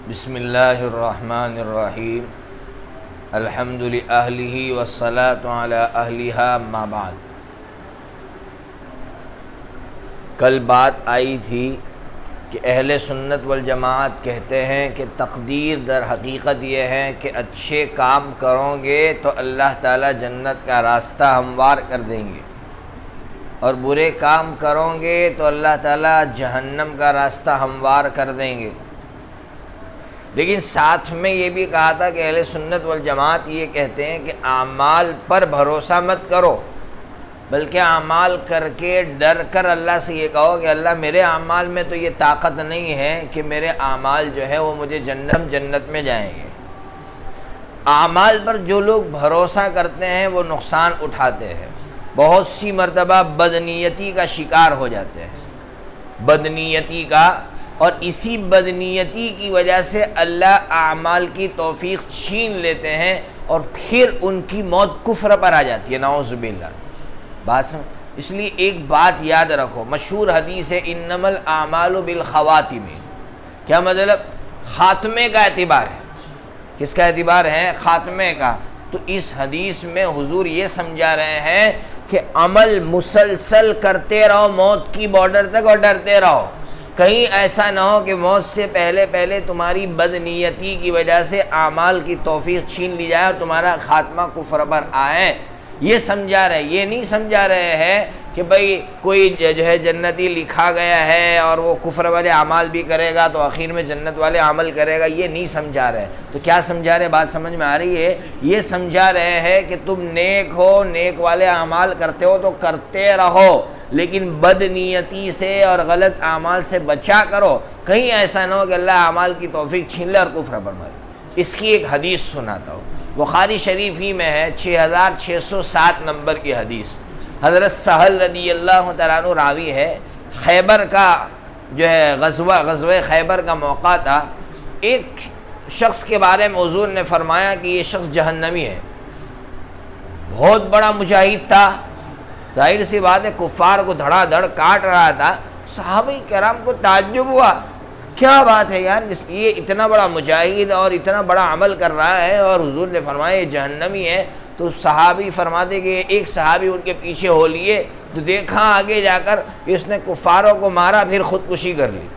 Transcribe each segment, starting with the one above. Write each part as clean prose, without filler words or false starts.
بسم اللہ الرحمن الرحیم الحمد لأہلہ والصلاة علی اہلہا اما بعد۔ کل بات آئی تھی کہ اہل سنت والجماعت کہتے ہیں کہ تقدیر در حقیقت یہ ہے کہ اچھے کام کرو گے تو اللہ تعالیٰ جنت کا راستہ ہموار کر دیں گے، اور برے کام کرو گے تو اللہ تعالیٰ جہنم کا راستہ ہموار کر دیں گے۔ لیکن ساتھ میں یہ بھی کہا تھا کہ اہل سنت والجماعت یہ کہتے ہیں کہ اعمال پر بھروسہ مت کرو، بلکہ اعمال کر کے ڈر کر اللہ سے یہ کہو کہ اللہ میرے اعمال میں تو یہ طاقت نہیں ہے کہ میرے اعمال جو ہے وہ مجھے جنت میں جائیں گے۔ اعمال پر جو لوگ بھروسہ کرتے ہیں وہ نقصان اٹھاتے ہیں، بہت سی مرتبہ بدنیتی کا شکار ہو جاتے ہیں، بدنیتی کا، اور اسی بدنیتی کی وجہ سے اللہ اعمال کی توفیق چھین لیتے ہیں اور پھر ان کی موت کفر پر آ جاتی ہے، نعوذ باللہ۔ اس لیے ایک بات یاد رکھو، مشہور حدیث ہے انما الاعمال بالخواتم۔ کیا مطلب؟ خاتمے کا اعتبار ہے۔ کس کا اعتبار ہے؟ خاتمے کا۔ تو اس حدیث میں حضور یہ سمجھا رہے ہیں کہ عمل مسلسل کرتے رہو موت کی بارڈر تک اور ڈرتے رہو، کہیں ایسا نہ ہو کہ موت سے پہلے تمہاری بدنیتی کی وجہ سے اعمال کی توفیق چھین لی جائے اور تمہارا خاتمہ کفر پر آئے۔ یہ سمجھا رہے، یہ نہیں سمجھا رہے ہیں کہ بھئی کوئی جو ہے جنتی لکھا گیا ہے اور وہ کفر والے اعمال بھی کرے گا تو آخر میں جنت والے عمل کرے گا، یہ نہیں سمجھا رہے۔ تو کیا سمجھا رہے؟ بات سمجھ میں آ رہی ہے؟ یہ سمجھا رہے ہیں کہ تم نیک ہو، نیک والے اعمال کرتے ہو تو کرتے رہو، لیکن بدنیتی سے اور غلط اعمال سے بچا کرو، کہیں ایسا نہ ہو کہ اللہ اعمال کی توفیق چھین لے اور کفر پر مارے۔ اس کی ایک حدیث سناتا ہوں، بخاری شریف ہی میں ہے، 6607 نمبر کی حدیث۔ حضرت سہل رضی اللہ تعالیٰ عنہ راوی ہے، خیبر کا جو ہے غزوہ خیبر کا موقع تھا، ایک شخص کے بارے میں حضور نے فرمایا کہ یہ شخص جہنمی ہے، بہت بڑا مجاہد تھا، ظاہر سی بات ہے کفار کو دھڑا دھڑ کاٹ رہا تھا۔ صحابہ کرام کو تعجب ہوا، کیا بات ہے یار، یہ اتنا بڑا مجاہد اور اتنا بڑا عمل کر رہا ہے اور حضور نے فرمایا یہ جہنمی ہے۔ تو صحابی فرماتے کہ ایک صحابی ان کے پیچھے ہو لیے تو دیکھا آگے جا کر اس نے کفاروں کو مارا پھر خودکشی کر لی۔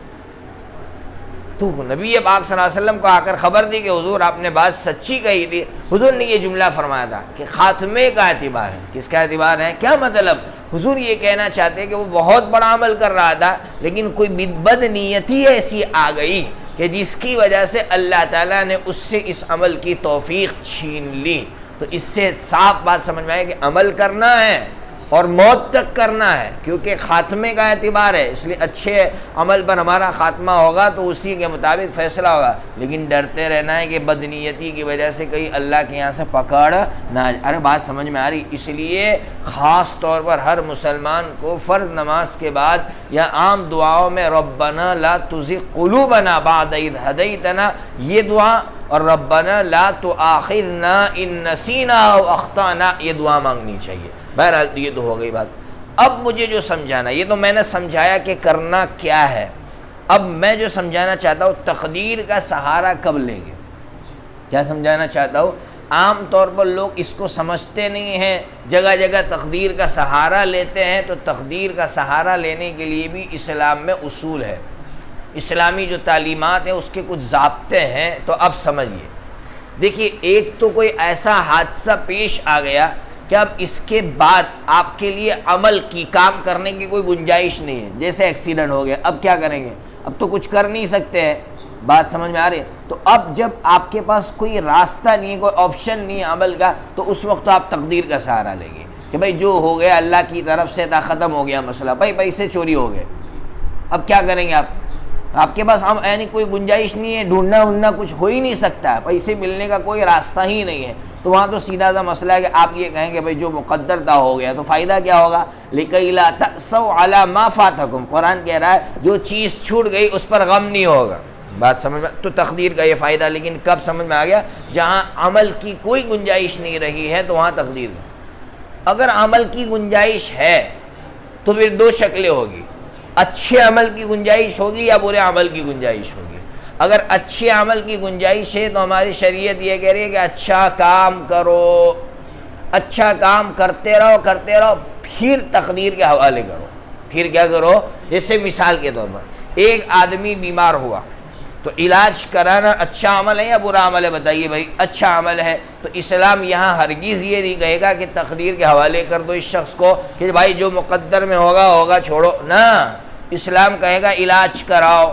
تو نبی پاک صلی اللہ علیہ وسلم کو آ کر خبر دی کہ حضور آپ نے بات سچی کہی تھی۔ حضور نے یہ جملہ فرمایا تھا کہ خاتمے کا اعتبار ہے۔ کس کا اعتبار ہے؟ کیا مطلب؟ حضور یہ کہنا چاہتے ہیں کہ وہ بہت بڑا عمل کر رہا تھا لیکن کوئی بدنیتی ایسی آ گئی کہ جس کی وجہ سے اللہ تعالیٰ نے اس سے اس عمل کی توفیق چھین لی۔ تو اس سے صاف بات سمجھ میں آئے کہ عمل کرنا ہے اور موت تک کرنا ہے، کیونکہ خاتمے کا اعتبار ہے، اس لیے اچھے عمل پر ہمارا خاتمہ ہوگا تو اسی کے مطابق فیصلہ ہوگا، لیکن ڈرتے رہنا ہے کہ بدنیتی کی وجہ سے کہیں اللہ کے یہاں سے پکڑ نہ آ جائے۔ ارے بات سمجھ میں آ رہی؟ اس لیے خاص طور پر ہر مسلمان کو فرض نماز کے بعد یا عام دعاؤں میں ربنا لا تزغ قلوبنا بعد اذ ہدیتنا، یہ دعا، اور ربنا لا تؤاخذنا ان نسینا او اخطانا، یہ دعا مانگنی چاہیے۔ بہرحال یہ تو ہو گئی بات۔ اب مجھے جو سمجھانا، یہ تو میں نے سمجھایا کہ کرنا کیا ہے، اب میں جو سمجھانا چاہتا ہوں تقدیر کا سہارا کب لیں گے۔ کیا سمجھانا چاہتا ہوں؟ عام طور پر لوگ اس کو سمجھتے نہیں ہیں، جگہ جگہ تقدیر کا سہارا لیتے ہیں۔ تو تقدیر کا سہارا لینے کے لیے بھی اسلام میں اصول ہے، اسلامی جو تعلیمات ہیں اس کے کچھ ضابطے ہیں۔ تو اب سمجھیے، دیکھیے، ایک تو کوئی ایسا حادثہ پیش آ گیا کہ اب اس کے بعد آپ کے لیے عمل کی کام کرنے کی کوئی گنجائش نہیں ہے، جیسے ایکسیڈنٹ ہو گیا، اب کیا کریں گے؟ اب تو کچھ کر نہیں سکتے ہیں۔ بات سمجھ میں آ رہی ہے؟ تو اب جب آپ کے پاس کوئی راستہ نہیں ہے، کوئی آپشن نہیں ہے عمل کا، تو اس وقت تو آپ تقدیر کا سہارا لیں گے کہ بھائی جو ہو گیا اللہ کی طرف سے تھا، ختم ہو گیا مسئلہ، بھائی پیسے چوری ہو گئے، اب کیا کریں گے آپ کے پاس یعنی کوئی گنجائش نہیں ہے، ڈھونڈنا کچھ ہو ہی نہیں سکتا، پیسے ملنے کا کوئی راستہ ہی نہیں ہے، تو وہاں تو سیدھا سا مسئلہ ہے کہ آپ یہ کہیں کہ بھائی جو مقدر تھا ہو گیا، تو فائدہ کیا ہوگا؟ لِكَيْ لَا تَأْسَوْا عَلَى مَا فَاتَكُمْ، قرآن کہہ رہا ہے جو چیز چھوٹ گئی اس پر غم نہیں ہوگا۔ بات سمجھ میں؟ تو تقدیر کا یہ فائدہ، لیکن کب سمجھ میں آ گیا؟ جہاں عمل کی کوئی گنجائش نہیں رہی ہے تو وہاں تقدیر کا۔ اگر عمل کی گنجائش ہے تو پھر دو شکلیں ہوگی، اچھے عمل کی گنجائش ہوگی یا برے عمل کی گنجائش ہوگی۔ اگر اچھے عمل کی گنجائش ہے تو ہماری شریعت یہ کہہ رہی ہے کہ اچھا کام کرو، اچھا کام کرتے رہو، پھر تقدیر کے حوالے کرو۔ پھر کیا کرو؟ جیسے مثال کے طور پر ایک آدمی بیمار ہوا تو علاج کرانا اچھا عمل ہے یا برا عمل ہے؟ بتائیے بھائی، اچھا عمل ہے۔ تو اسلام یہاں ہرگز یہ نہیں کہے گا کہ تقدیر کے حوالے کر دو اس شخص کو کہ بھائی جو مقدر میں ہوگا چھوڑو، نہ، اسلام کہے گا علاج کراؤ،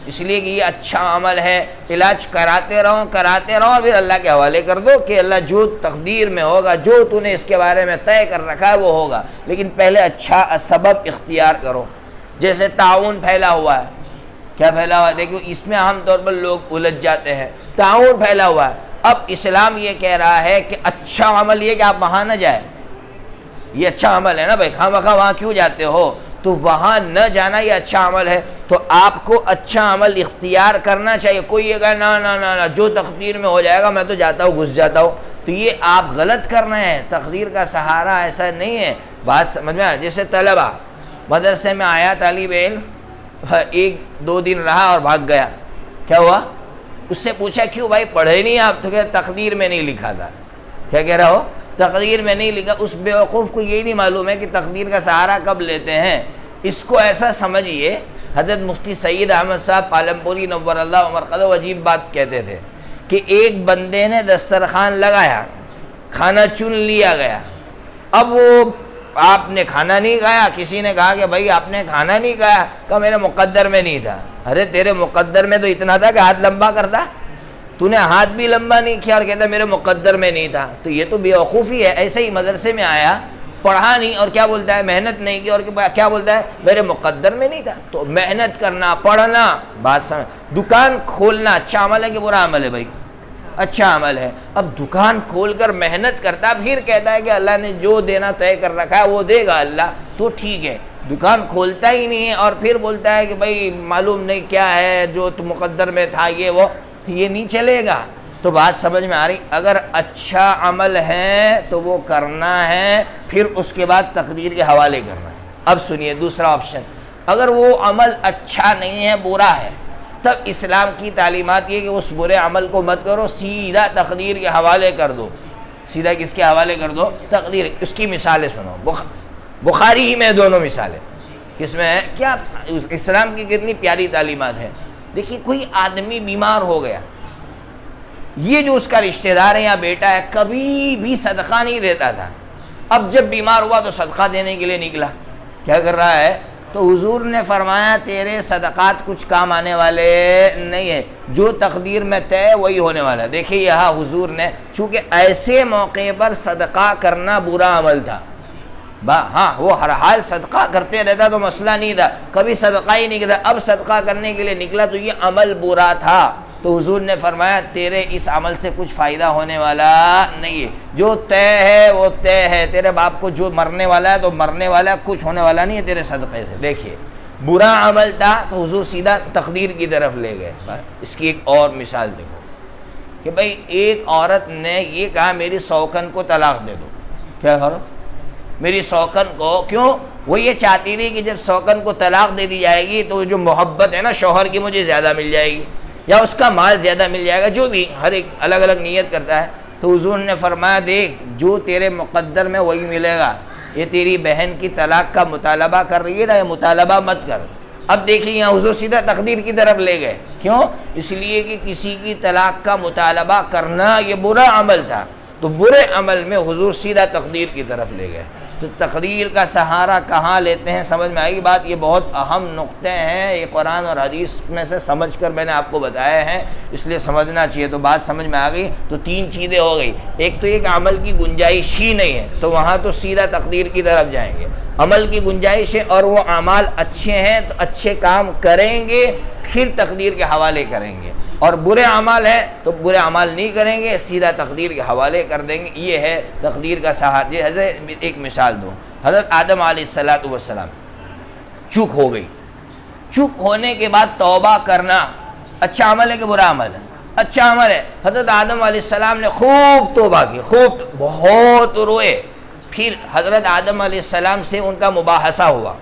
اس لیے کہ یہ اچھا عمل ہے، علاج کراتے رہو پھر اللہ کے حوالے کر دو کہ اللہ جو تقدیر میں ہوگا، جو تو نے اس کے بارے میں طے کر رکھا ہے وہ ہوگا، لیکن پہلے اچھا سبب اختیار کرو۔ جیسے تعاون پھیلا ہوا ہے، کیا پھیلا ہوا ہے؟ دیکھو اس میں عام طور پر لوگ الجھ جاتے ہیں، تعاون پھیلا ہوا ہے۔ اب اسلام یہ کہہ رہا ہے کہ اچھا عمل یہ کہ آپ وہاں نہ جائیں، یہ اچھا عمل ہے نا بھائی، خواہ مخواہ وہاں کیوں جاتے ہو؟ تو وہاں نہ جانا یہ اچھا عمل ہے، تو آپ کو اچھا عمل اختیار کرنا چاہیے۔ کوئی یہ کہے نا جو تقدیر میں ہو جائے گا میں تو جاتا ہوں، گھس جاتا ہوں، تو یہ آپ غلط کر رہے ہیں۔ تقدیر کا سہارا ایسا نہیں ہے، بات سمجھ میں آیا؟ جیسے طلبہ مدرسے میں آیا طالب علم، 1-2 دن رہا اور بھاگ گیا، کیا ہوا؟ اس سے پوچھا کیوں بھائی پڑھے نہیں آپ؟ تو کہ تقدیر میں نہیں لکھا تھا۔ کیا کہہ رہا ہو؟ تقدیر میں نہیں لکھا۔ اس بیوقوف کو یہ نہیں معلوم ہے کہ تقدیر کا سہارا کب لیتے ہیں۔ اس کو ایسا سمجھیے، حضرت مفتی سید احمد صاحب پالمپوری نور اللہ مرقدہ عجیب بات کہتے تھے کہ ایک بندے نے دسترخوان لگایا، کھانا چن لیا گیا، اب وہ آپ نے کھانا نہیں کھایا، کسی نے کہا کہ بھائی آپ نے کھانا نہیں کھایا، کہا میرے مقدر میں نہیں تھا۔ ارے تیرے مقدر میں تو اتنا تھا کہ ہاتھ لمبا کرتا، تو نے ہاتھ بھی لمبا نہیں کیا اور کہتا میرے مقدر میں نہیں تھا، تو یہ تو بیوقوفی ہے۔ ایسے ہی مدرسے میں آیا، پڑھا نہیں اور کیا بولتا ہے؟ محنت نہیں کی اور کیا بولتا ہے؟ میرے مقدر میں نہیں تھا۔ تو محنت کرنا، پڑھنا، بات سمجھ۔ دکان کھولنا اچھا عمل ہے کہ برا عمل ہے بھائی؟ اچھا عمل ہے۔ اب دکان کھول کر محنت کرتا، پھر کہتا ہے کہ اللہ نے جو دینا طے کر رکھا ہے وہ دے گا اللہ، تو ٹھیک ہے۔ دکان کھولتا ہی نہیں ہے اور پھر بولتا ہے کہ بھائی معلوم نہیں کیا ہے جو تو مقدر میں تھا، یہ نہیں چلے گا۔ تو بات سمجھ میں آ رہی؟ اگر اچھا عمل ہے تو وہ کرنا ہے، پھر اس کے بعد تقدیر کے حوالے کرنا ہے۔ اب سنیے دوسرا آپشن، اگر وہ عمل اچھا نہیں ہے، برا ہے، تب اسلام کی تعلیمات یہ کہ اس برے عمل کو مت کرو، سیدھا تقدیر کے حوالے کر دو۔ سیدھا کس کے حوالے کر دو؟ تقدیر۔ اس کی مثالیں سنو، بخاری ہی میں دونوں مثالیں، کس میں ہے؟ کیا اسلام کی کتنی پیاری تعلیمات ہیں۔ دیکھیے کوئی آدمی بیمار ہو گیا، یہ جو اس کا رشتہ دار ہے یا بیٹا ہے کبھی بھی صدقہ نہیں دیتا تھا، اب جب بیمار ہوا تو صدقہ دینے کے لیے نکلا، کیا کر رہا ہے؟ تو حضور نے فرمایا تیرے صدقات کچھ کام آنے والے نہیں ہیں، جو تقدیر میں طے وہی ہونے والا ہے۔ دیکھیے یہاں حضور نے، چونکہ ایسے موقع پر صدقہ کرنا برا عمل تھا، ہاں وہ ہر حال صدقہ کرتے رہتا تو مسئلہ نہیں تھا، کبھی صدقہ ہی نہیں کرتا، اب صدقہ کرنے کے لیے نکلا تو یہ عمل برا تھا۔ تو حضور نے فرمایا تیرے اس عمل سے کچھ فائدہ ہونے والا نہیں ہے، جو طے ہے وہ طے ہے، تیرے باپ کو جو مرنے والا ہے تو مرنے والا ہے، کچھ ہونے والا نہیں ہے تیرے صدقے سے۔ دیکھیے برا عمل تھا تو حضور سیدھا تقدیر کی طرف لے گئے۔ اس کی ایک اور مثال دیکھو کہ بھئی ایک عورت نے یہ کہا میری سوکن کو طلاق دے دو، کیا کرو؟ میری سوکن کو، کیوں؟ وہ یہ چاہتی تھی کہ جب سوکن کو طلاق دے دی جائے گی تو جو محبت ہے نا شوہر کی مجھے زیادہ مل جائے گی یا اس کا مال زیادہ مل جائے گا، جو بھی ہر ایک الگ الگ نیت کرتا ہے۔ تو حضور نے فرمایا دیکھ جو تیرے مقدر میں وہی ملے گا، یہ تیری بہن کی طلاق کا مطالبہ کر رہی ہے نا، یہ مطالبہ مت کر۔ اب دیکھیے یہاں حضور سیدھا تقدیر کی طرف لے گئے، کیوں؟ اس لیے کہ کسی کی طلاق کا مطالبہ کرنا یہ برا عمل تھا، تو برے عمل میں حضور سیدھا تقدیر کی طرف لے گئے۔ تو تقدیر کا سہارا کہاں لیتے ہیں سمجھ میں آئے گی بات، یہ بہت اہم نقطے ہیں، یہ قرآن اور حدیث میں سے سمجھ کر میں نے آپ کو بتایا ہے، اس لیے سمجھنا چاہیے۔ تو بات سمجھ میں آ گئی، تو 3 چیزیں ہو گئی، ایک تو یہ کہ عمل کی گنجائش ہی نہیں ہے تو وہاں تو سیدھا تقدیر کی طرف جائیں گے، عمل کی گنجائش ہے اور وہ اعمال اچھے ہیں تو اچھے کام کریں گے پھر تقدیر کے حوالے کریں گے، اور برے اعمال ہیں تو برے اعمال نہیں کریں گے، سیدھا تقدیر کے حوالے کر دیں گے۔ یہ ہے تقدیر کا سہارا۔ جی حضرت ایک مثال دوں، حضرت آدم علیہ السلام چوک ہو گئی، چوک ہونے کے بعد توبہ کرنا اچھا عمل ہے کہ برا عمل ہے؟ اچھا عمل ہے۔ حضرت آدم علیہ السلام نے خوب توبہ کی، خوب بہت روئے، پھر حضرت آدم علیہ السلام سے ان کا مباحثہ ہوا،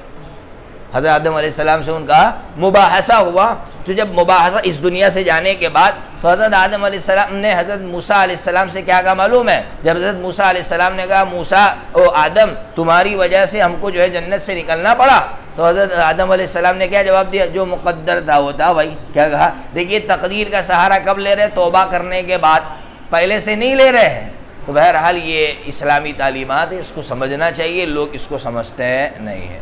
حضرت آدم علیہ السلام سے ان کا مباحثہ ہوا، تو جب مباحثہ اس دنیا سے جانے کے بعد تو حضرت آدم علیہ السلام نے حضرت موسیٰ علیہ السلام سے کیا کہا معلوم ہے؟ جب حضرت موسیٰ علیہ السلام نے کہا موسیٰ او آدم تمہاری وجہ سے ہم کو جو ہے جنت سے نکلنا پڑا، تو حضرت آدم علیہ السلام نے کیا جواب دیا؟ جو مقدر تھا وہ تھا بھائی. کیا کہا؟ دیکھیے تقدیر کا سہارا کب لے رہے؟ توبہ کرنے کے بعد، پہلے سے نہیں لے رہے ہیں. تو بہرحال یہ اسلامی تعلیمات ہے، اس کو سمجھنا چاہیے، لوگ اس کو سمجھتے نہیں ہیں.